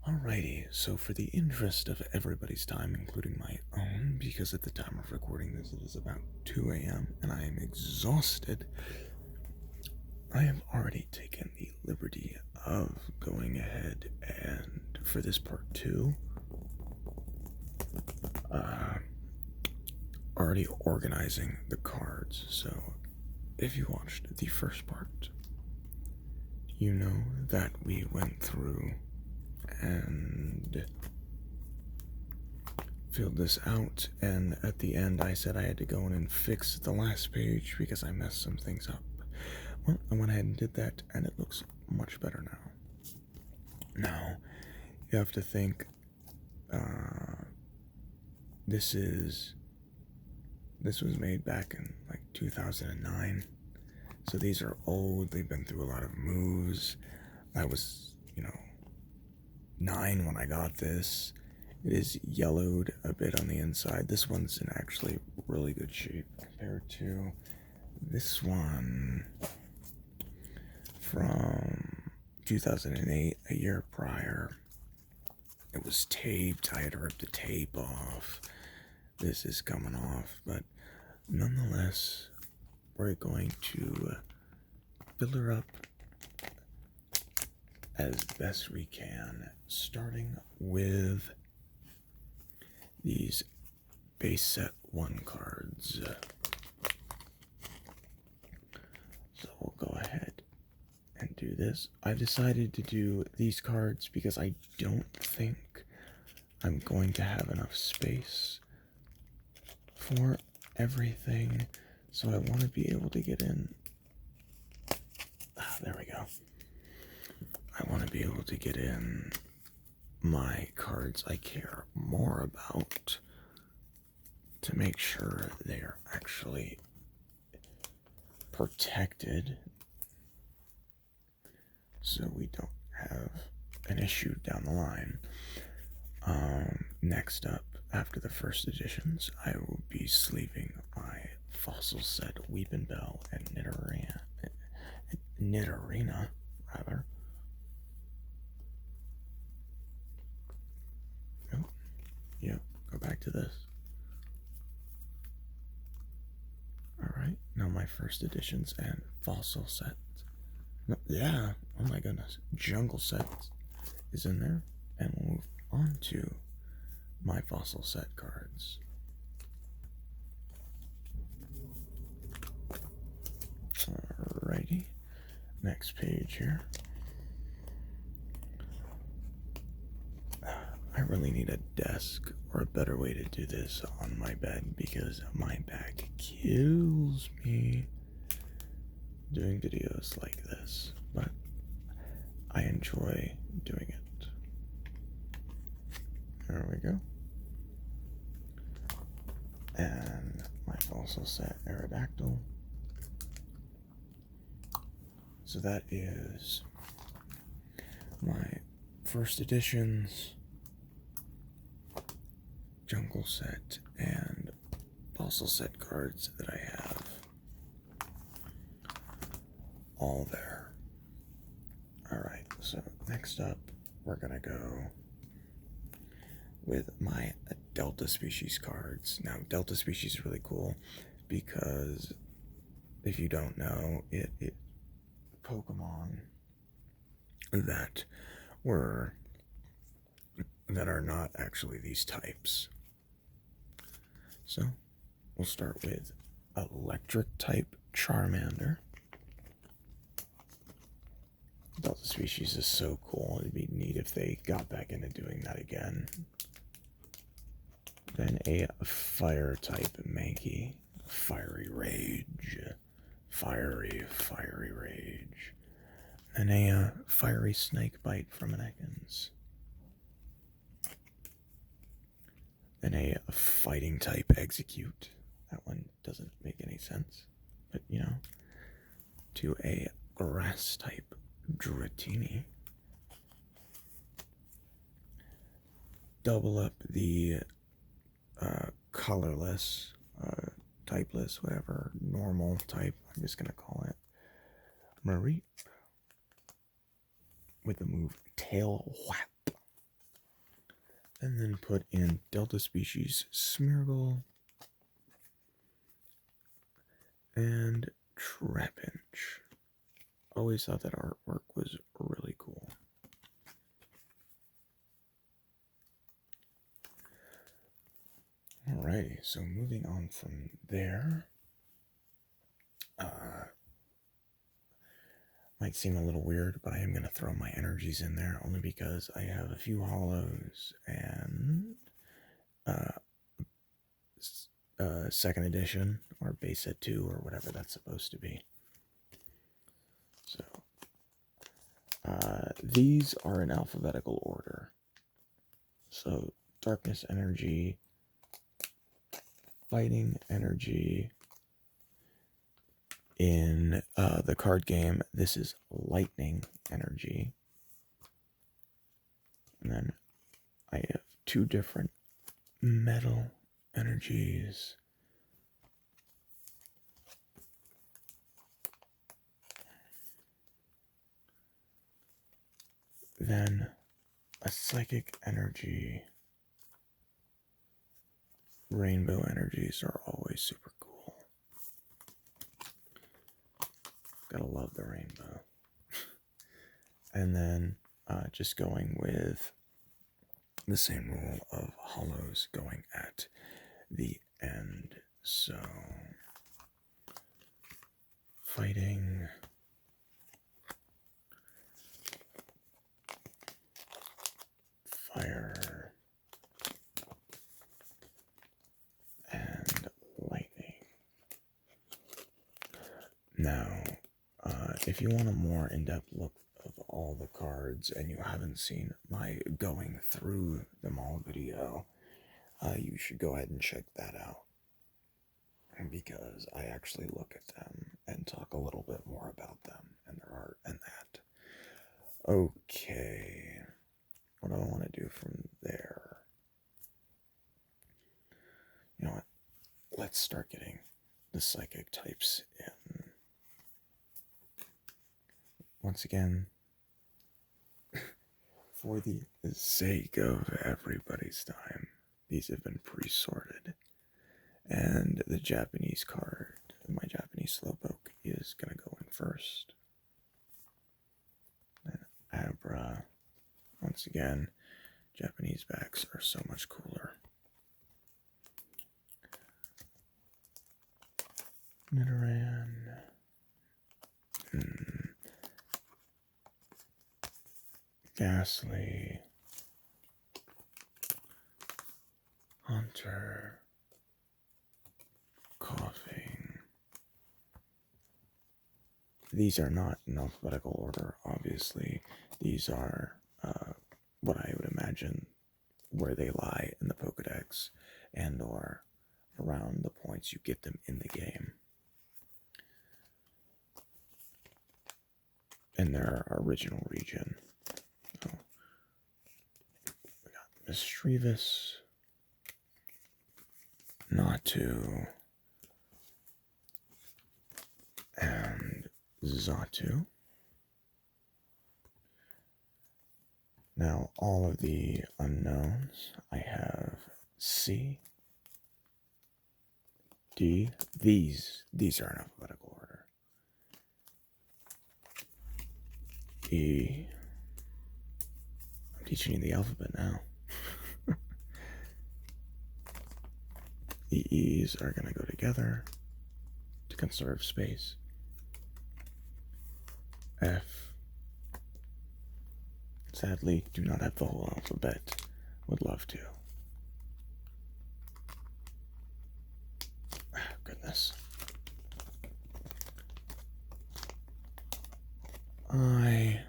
Alrighty, so for the interest of everybody's time, including my own, because at the time of recording this it is about 2 a.m. and I am exhausted, I have already taken the liberty of going ahead and, for this part 2, already organizing the cards. So if you watched the first part, you know that we went through and filled this out, and at the end I said I had to go in and fix the last page because I messed some things up. Well, I went ahead and did that, and it looks much better now. Now, you have to think, this was made back in like 2009, so these are old. They've been through a lot of moves. I was, 9 when I got this. It is yellowed a bit on the inside. This one's in actually really good shape compared to this one from 2008, a year prior. It was taped. I had to rip the tape off. This is coming off, but nonetheless, we're going to fill her up as best we can, starting with these base set 1 cards. So we'll go ahead and do this. I've decided to do these cards because I don't think I'm going to have enough space for everything, so I want to be able to get in. There we go. I want to be able to get in my cards I care more about to make sure they are actually protected, so we don't have an issue down the line. Next up, after the first editions, I will be sleeving my fossil set Weepin' Bell and Nidorina, rather. Oh, yeah, go back to this. Alright, now my first editions and fossil sets. No, yeah, oh my goodness, jungle sets is in there, and we'll move on to my fossil set cards. Alrighty, next page here. I really need a desk or a better way to do this on my bed because my back kills me doing videos like this, but I enjoy doing it. There we go. And my fossil set Aerodactyl. So that is my first editions, jungle set, and fossil set cards that I have all there. Alright, so next up we're gonna go with my Delta Species cards. Now, Delta Species is really cool because if you don't know, it Pokemon that are not actually these types. So we'll start with electric type Charmander. Delta Species is so cool. It'd be neat if they got back into doing that again. Then a fire type Mankey. Fiery Rage. Fiery Rage. And a fiery snake bite from an Ekans. Then a fighting type Execute. That one doesn't make any sense, but to a grass type Dratini. Double up the colorless, typeless, whatever, normal type, I'm just gonna call it Mareep, with the move Tail Whap. And then put in Delta species Smeargle and Trapinch. Always thought that artwork was really cool. Alrighty, so moving on from there, might seem a little weird, but I am going to throw my energies in there only because I have a few hollows and second edition or base set 2 or whatever that's supposed to be. So these are in alphabetical order. So darkness energy, fighting energy. In the card game, this is lightning energy. And then I have 2 different metal energies. Then a psychic energy. Rainbow energies are always super cool. Gotta love the rainbow. And then just going with the same rule of hollows going at the end. So fighting, fire, and lightning. Now, if you want a more in-depth look of all the cards and you haven't seen my going through them all video, you should go ahead and check that out, because I actually look at them and talk a little bit more about them and their art and that. Okay, what do I want to do from there? You know what? Let's start getting the psychic types in. Once again, for the sake of everybody's time, these have been pre-sorted. And the Japanese card, my Japanese Slowpoke, is going to go in first. Then Abra. Once again, Japanese backs are so much cooler. Nidoran. Ghastly. Hunter. Coughing. These are not in alphabetical order, obviously. These are what I would imagine where they lie in the Pokedex and or around the points you get them in the game. In their original region. So, we got Mischievous, Natu, and Xatu. Now, all of the unknowns, I have C, D. These are in alphabetical order. E. I'm teaching you the alphabet now. The E's are going to go together to conserve space. F. Sadly, do not have the whole alphabet. Would love to. Goodness. I.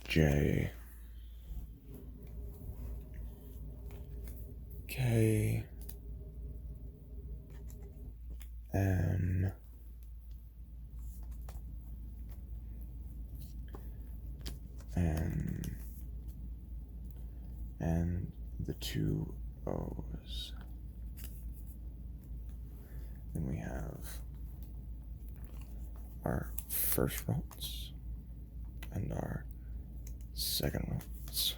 J. K. N. N. And the 2 O's. Then we have our first routes. and our second Ralts.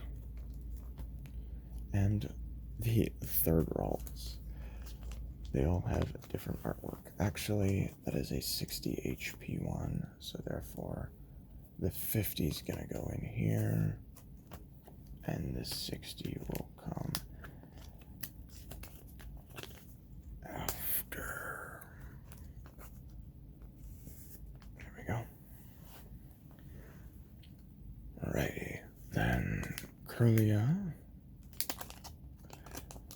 And the third Ralts. They all have different artwork. Actually, that is a 60 HP one, so therefore the 50 is gonna go in here, and the 60 will come after. There we go. Alrighty, then Curlia.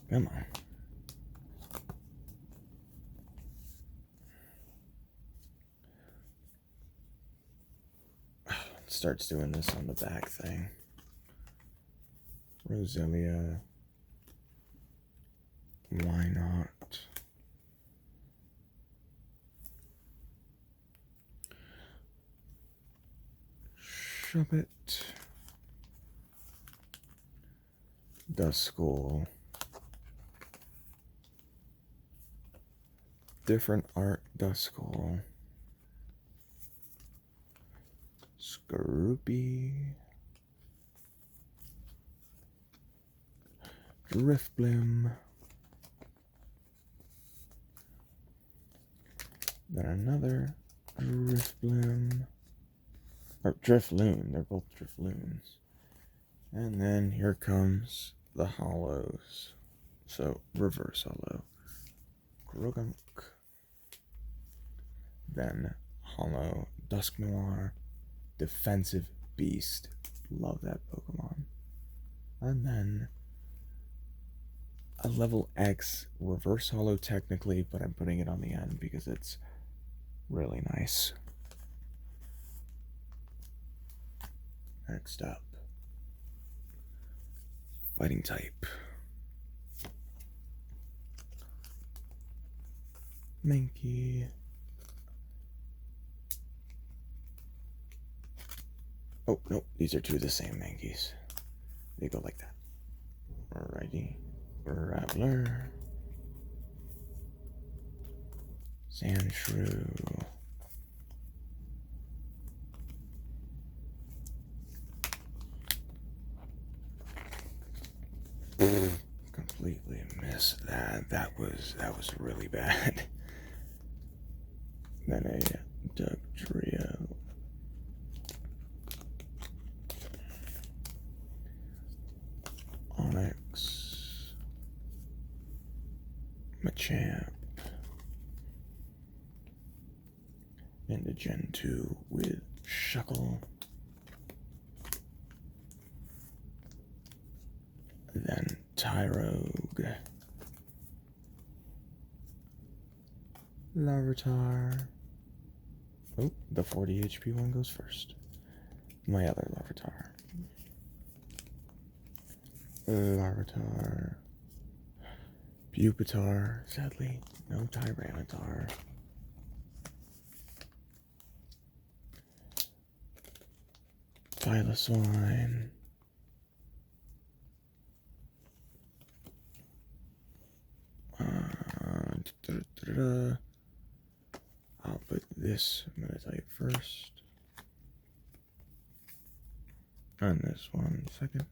Come on. Starts doing this on the back thing. Roselia. Why not? Shuppet. Duskull. Different art Duskull. Scroopy. Driftblim. Then another Driftblim. Or Driftloon, they're both Driftloons. And then here comes the hollows. So reverse hollow. Grogunk. Then hollow Dusknoir. Defensive Beast. Love that Pokemon. And then a level X reverse hollow technically, but I'm putting it on the end because it's really nice. Next up, fighting type. Mankey. Oh, no, these are two of the same Mankeys. They go like that. Alrighty. Rattler. Sandshrew. Completely missed that. That was really bad. Then a Dugtrio. Onyx. Machamp. And a Gen 2 with Shuckle. Then Tyrogue. Larvitar. Oh, the 40 HP one goes first. My other Larvitar. Larvitar. Pupitar. Sadly, no Tyranitar. Piloswine. I'll put this Magnemite first. And this one second.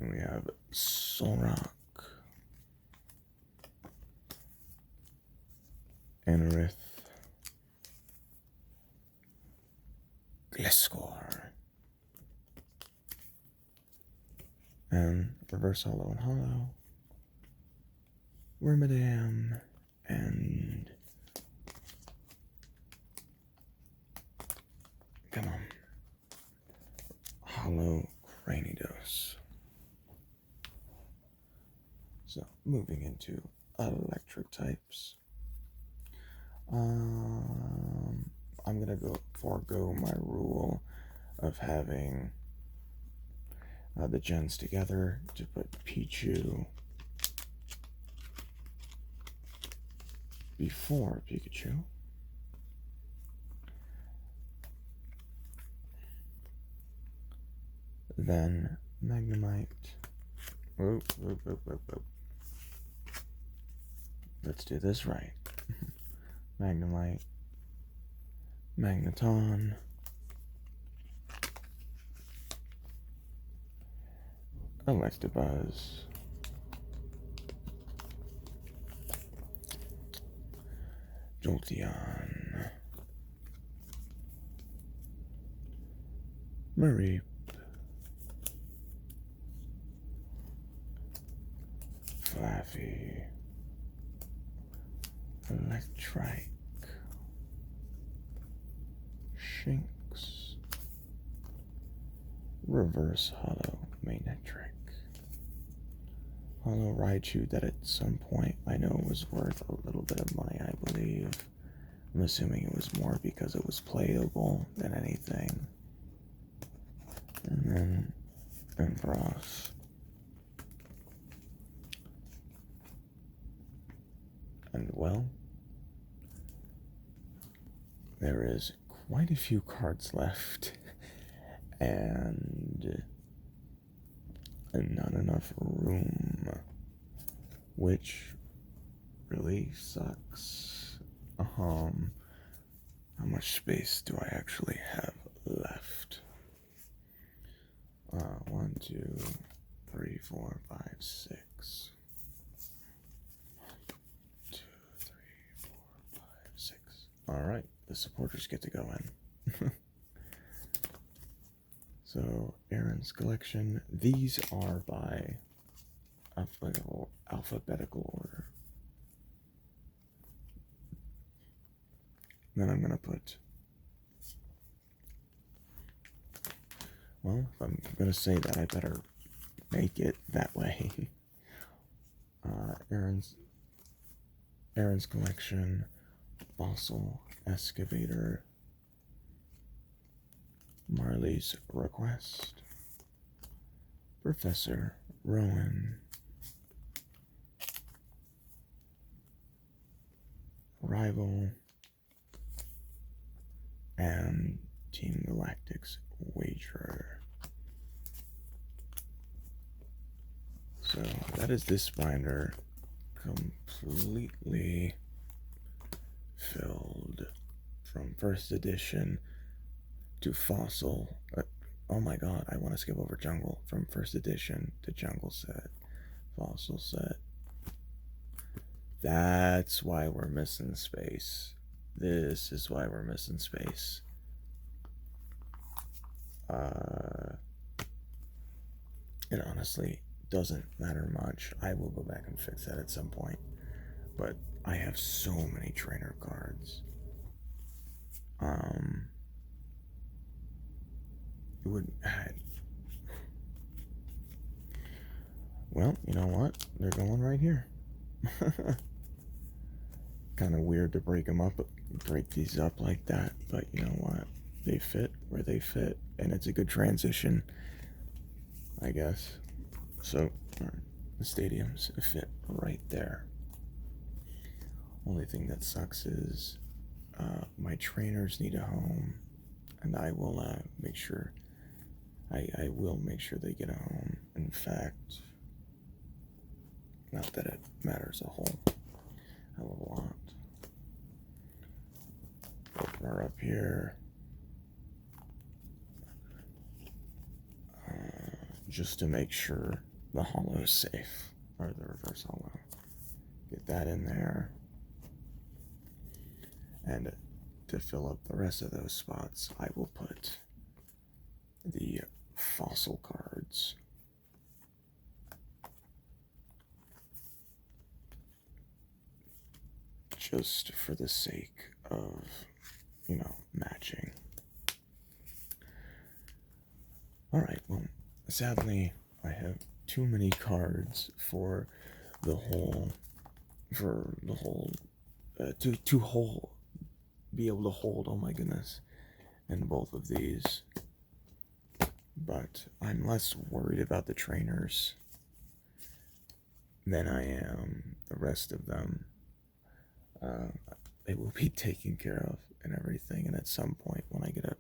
And we have Solrock. Anorith. Gliscor. And reverse hollow and hollow. Wormadam. And come on. Hollow Cranidos. So moving into electric types. I'm gonna forego my rule of having the gens together to put Pichu before Pikachu. Then Magnemite. Whoop, whoop, whoop, whoop, whoop. Let's do this right. Magnemite. Magneton, Electabuzz, Jolteon, Mareep, Flaffy, Electrike, Shinx, Reverse Hollow Magnetric, Hollow Raichu that at some point I know was worth a little bit of money, I believe. I'm assuming it was more because it was playable than anything. And then Ampharos. And well, there is quite a few cards left, and not enough room, which really sucks. How much space do I actually have left? 1, 2, 3, 4, 5, 6. 2, 3, 4, 5, 6. Alright, the supporters get to go in. So, Aaron's collection, these are by alphabetical order. Then I'm going to put, well, if I'm going to say that, I better make it that way. Aaron's collection, Fossil Excavator, Marley's Request, Professor Rowan, Rival, and Team Galactic's Wagerer. So that is this binder completely filled from first edition to Fossil. Oh my god, I want to skip over Jungle. From first edition to Jungle set, Fossil set. That's why we're missing space. This is why we're missing space. It honestly doesn't matter much. I will go back and fix that at some point. But I have so many trainer cards. It would. Well, you know what? They're going right here. Kind of weird to break these up like that, but you know what? They fit where they fit, and it's a good transition, I guess. So, the stadiums fit right there. Only thing that sucks is my trainers need a home, and I will make sure. I will make sure they get a home. In fact, not that it matters a whole hell of a lot. Open her up here. Just to make sure the hollow is safe, or the reverse hollow. Get that in there. And to fill up the rest of those spots, I will put the fossil cards. Just for the sake of, matching. Alright, well, sadly, I have too many cards for the whole, be able to hold, oh my goodness, in both of these. But I'm less worried about the trainers than I am the rest of them. They will be taken care of and everything, and at some point when I get a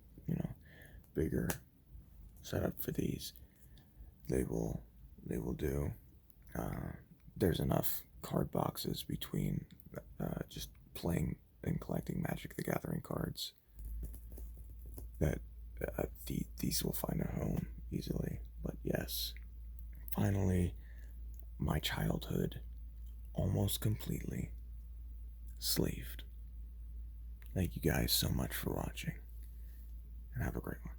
bigger setup for these, they will do. There's enough card boxes between just playing and collecting Magic the Gathering cards that these will find a home easily. But yes, finally, my childhood almost completely slaved. Thank you guys so much for watching, and have a great one.